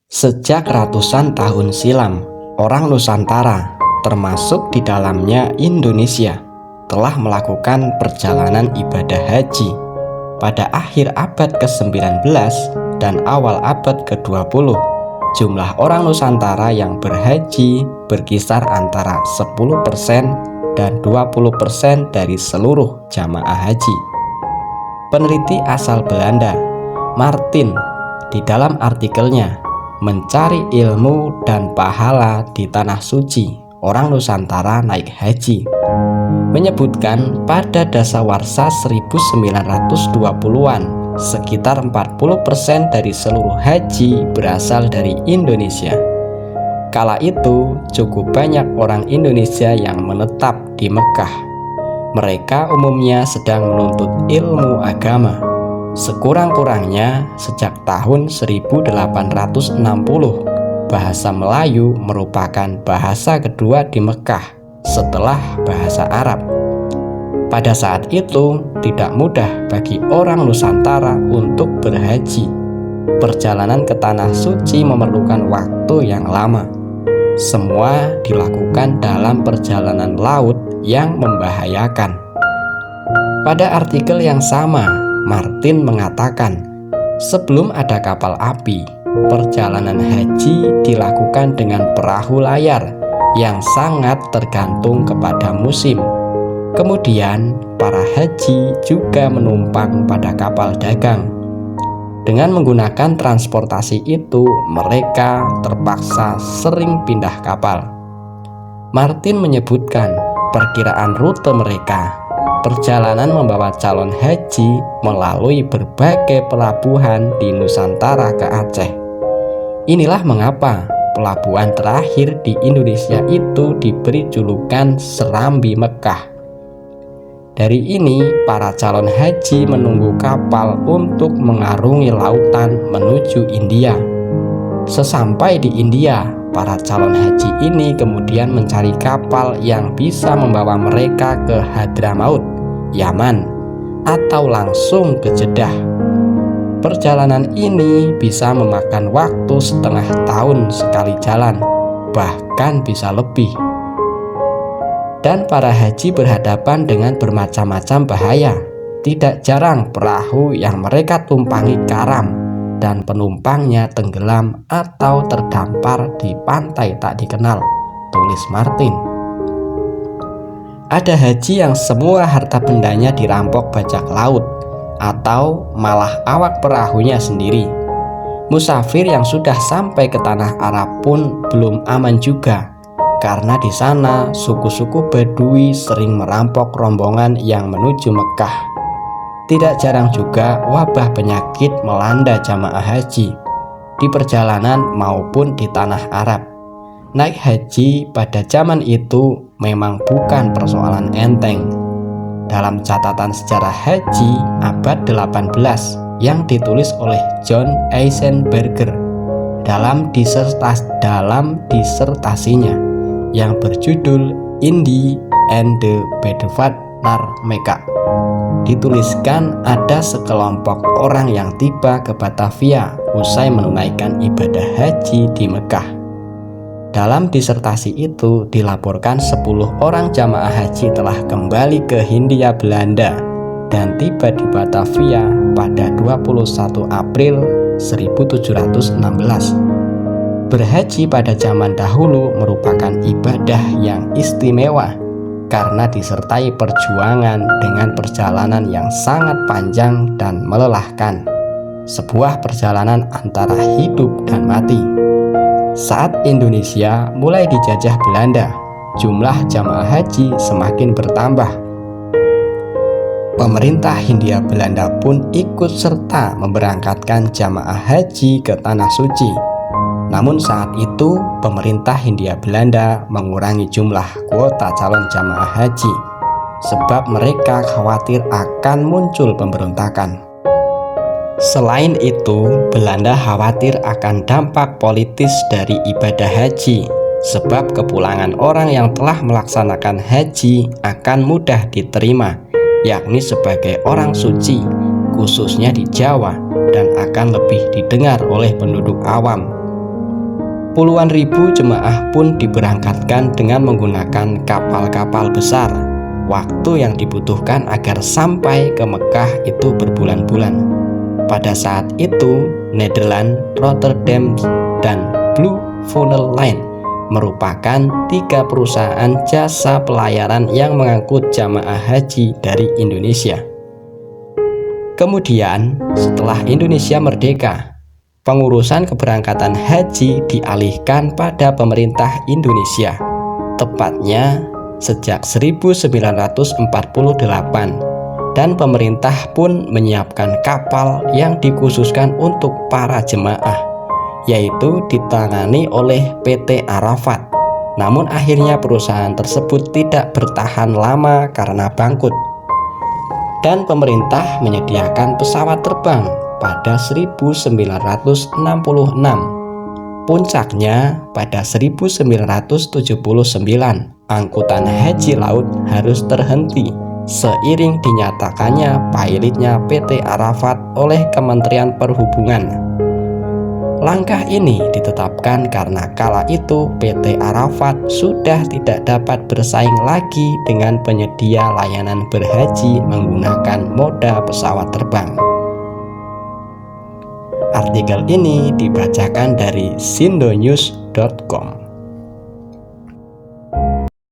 Sejak ratusan tahun silam, orang Nusantara, termasuk di dalamnya Indonesia, telah melakukan perjalanan ibadah haji. Pada akhir abad ke-19 dan awal abad ke-20, jumlah orang Nusantara yang berhaji berkisar antara 10% dan 20% dari seluruh jamaah haji. Peneliti asal Belanda, Martin, di dalam artikelnya Mencari Ilmu dan Pahala di Tanah Suci Orang Nusantara Naik Haji, menyebutkan pada dasawarsa 1920-an sekitar 40% dari seluruh haji berasal dari Indonesia. Kala itu cukup banyak orang Indonesia yang menetap di Mekah. Mereka umumnya sedang menuntut ilmu agama. Sekurang-kurangnya sejak tahun 1860, bahasa Melayu merupakan bahasa kedua di Mekah setelah bahasa Arab. Pada saat itu tidak mudah bagi orang Nusantara untuk berhaji. Perjalanan ke Tanah Suci memerlukan waktu yang lama. Semua dilakukan dalam perjalanan laut yang membahayakan. Pada artikel yang sama, Martin mengatakan, sebelum ada kapal api, perjalanan haji dilakukan dengan perahu layar yang sangat tergantung kepada musim. Kemudian, para haji juga menumpang pada kapal dagang. Dengan menggunakan transportasi itu, mereka terpaksa sering pindah kapal. Martin menyebutkan perkiraan rute mereka. Perjalanan membawa calon haji melalui berbagai pelabuhan di Nusantara ke Aceh. Inilah mengapa pelabuhan terakhir di Indonesia itu diberi julukan Serambi Mekah. Dari ini, para calon haji menunggu kapal untuk mengarungi lautan menuju India. Sesampai di India, para calon haji ini kemudian mencari kapal yang bisa membawa mereka ke Hadramaut, Yaman, atau langsung ke Jeddah. Perjalanan ini bisa memakan waktu setengah tahun sekali jalan, bahkan bisa lebih. Dan para haji berhadapan dengan bermacam-macam bahaya. Tidak jarang perahu yang mereka tumpangi karam dan penumpangnya tenggelam atau terdampar di pantai tak dikenal, tulis Martin. Ada haji yang semua harta bendanya dirampok bajak laut atau malah awak perahunya sendiri. Musafir yang sudah sampai ke tanah Arab pun belum aman juga, karena di sana suku-suku Badui sering merampok rombongan yang menuju Mekah. Tidak jarang juga wabah penyakit melanda jamaah haji di perjalanan maupun di tanah Arab. Naik haji pada zaman itu memang bukan persoalan enteng. Dalam catatan sejarah haji abad 18 yang ditulis oleh John Eisenberger dalam disertasinya yang berjudul Indy and the Bedouin Mecca, dituliskan ada sekelompok orang yang tiba ke Batavia usai menunaikan ibadah haji di Mekah. Dalam disertasi itu dilaporkan 10 orang jamaah haji telah kembali ke Hindia Belanda dan tiba di Batavia pada 21 April 1716. Berhaji pada zaman dahulu merupakan ibadah yang istimewa karena disertai perjuangan dengan perjalanan yang sangat panjang dan melelahkan. Sebuah perjalanan antara hidup dan mati. Saat Indonesia mulai dijajah Belanda, jumlah jamaah haji semakin bertambah. Pemerintah Hindia Belanda pun ikut serta memberangkatkan jamaah haji ke Tanah Suci. Namun saat itu pemerintah Hindia Belanda mengurangi jumlah kuota calon jamaah haji sebab mereka khawatir akan muncul pemberontakan. Selain itu, Belanda khawatir akan dampak politis dari ibadah haji sebab kepulangan orang yang telah melaksanakan haji akan mudah diterima, yakni sebagai orang suci, khususnya di Jawa, dan akan lebih didengar oleh penduduk awam. Puluhan ribu jemaah pun diberangkatkan dengan menggunakan kapal-kapal besar. Waktu yang dibutuhkan agar sampai ke Mekah itu berbulan-bulan. Pada saat itu, Nederland, Rotterdam, dan Blue Funnel Line merupakan 3 perusahaan jasa pelayaran yang mengangkut jamaah haji dari Indonesia. Kemudian, setelah Indonesia merdeka, pengurusan keberangkatan haji dialihkan pada pemerintah Indonesia, tepatnya sejak 1948, dan pemerintah pun menyiapkan kapal yang dikhususkan untuk para jemaah, yaitu ditangani oleh PT Arafat. Namun akhirnya perusahaan tersebut tidak bertahan lama karena bangkrut, dan pemerintah menyediakan pesawat terbang pada 1966. Puncaknya pada 1979, angkutan haji laut harus terhenti seiring dinyatakannya pilotnya PT Arafat oleh Kementerian Perhubungan. Langkah ini ditetapkan karena kala itu PT Arafat sudah tidak dapat bersaing lagi dengan penyedia layanan berhaji menggunakan moda pesawat terbang. Artikel ini dibacakan dari sindonews.com.